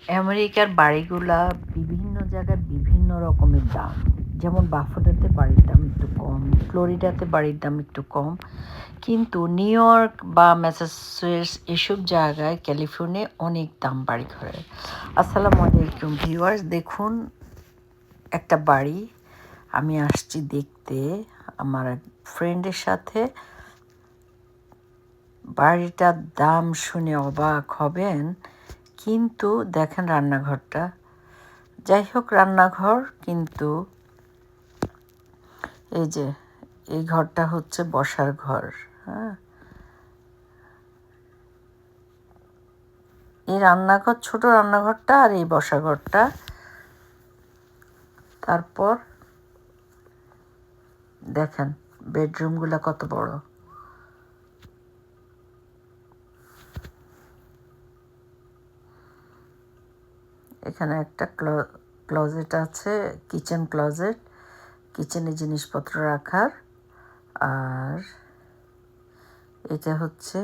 আমেরিকার বাড়িগুলা বিভিন্ন জায়গায় বিভিন্ন রকমের দাম। যেমন বাফলোতে বাড়ির দাম একটু কম, ফ্লোরিডাতে বাড়ির দাম একটু কম, কিন্তু নিউ ইয়র্ক বা ম্যাসাচুসেটস এসব জায়গায় ক্যালিফোর্নিয়ায় অনেক দাম বাড়ি ঘরের। আসসালামু আলাইকুম ভিউয়ার্স, দেখুন একটা বাড়ি আমি আসছি দেখতে আমার এক ফ্রেন্ডের সাথে। বাড়িটার দাম শুনে অবাক হবেন, কিন্তু দেখেন রান্নাঘরটা। যাই হোক, রান্নাঘর, কিন্তু এই যে এই ঘরটা হচ্ছে বসার ঘর। হ্যাঁ, এই রান্নাঘর, ছোট রান্নাঘরটা আর এই বসার ঘরটা। তারপর দেখেন বেডরুমগুলো কত বড়। এখানে একটা ক্লোজেট আছে, কিচেন ক্লোজেট, কিচেনে জিনিসপত্র রাখার। আর এটা হচ্ছে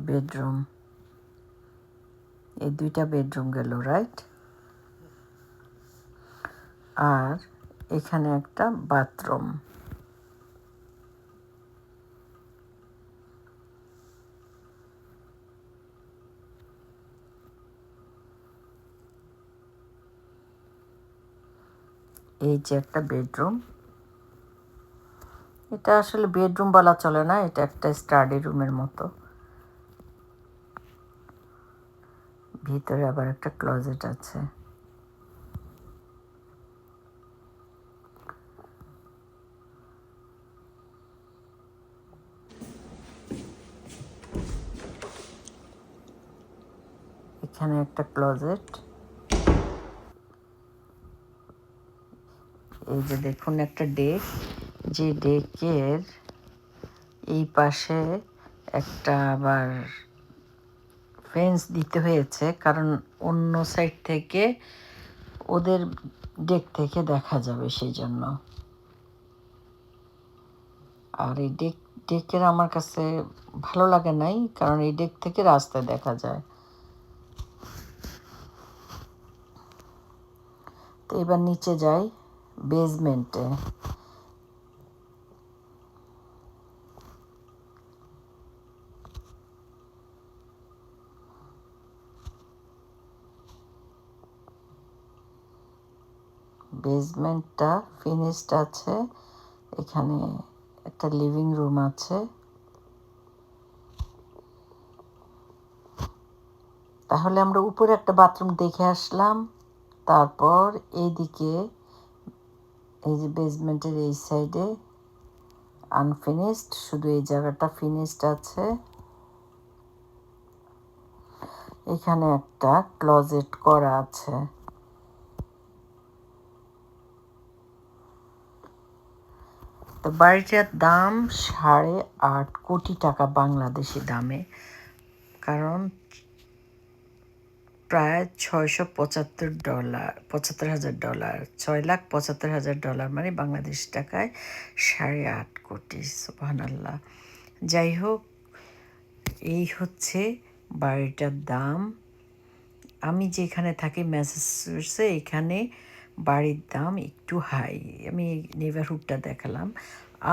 বেডরুম। এই দুইটা বেডরুম গেল, রাইট? আর এখানে একটা বাথরুম। এই যে একটা বেডরুম। এটা আসলে বেডরুম বলা চলে না, এটা একটা স্টাডি রুমের মতো। ভিতরে আবার একটা ক্লোজেট আছে। এখানে একটা ক্লোজেট। এই যে দেখুন একটা ডেক, যে ডেকের এই পাশে একটা আবার ফেন্স দিতে হয়েছে, কারণ অন্য সাইড থেকে ওদের ডেক থেকে দেখা যাবে সেই জন্য। আর এই ডেকের আমার কাছে ভালো লাগে নাই, কারণ এই ডেক থেকে রাস্তায় দেখা যায়। তো এবার নিচে যাই, বেসমেন্টে। বেসমেন্টটা ফিনিশড আছে। এখানে একটা লিভিং রুম আছে। তাহলে আমরা উপরে একটা বাথরুম দেখে আসলাম। তারপর এইদিকে, এই যে বেসমেন্টের এই সাইডে আনফিনিশড, শুধু এই জায়গাটা ফিনিশড আছে। এখানে একটা ক্লোজেট করা আছে। তো বাড়িটার দাম 8.5 কোটি টাকা বাংলাদেশি দামে, কারণ প্রায় $675, $75,000, $6,75,000, মানে বাংলাদেশ টাকায় 8.5 কোটি। সুবহানাল্লাহ। যাই হোক, এই হচ্ছে বাড়িটার দাম। আমি যেখানে থাকি ম্যাসাচুসেটসে, এখানে বাড়ির দাম একটু হাই। আমি নেইবারহুডটা দেখালাম।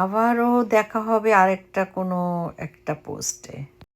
আবারও দেখা হবে আরেকটা কোনো একটা পোস্টে।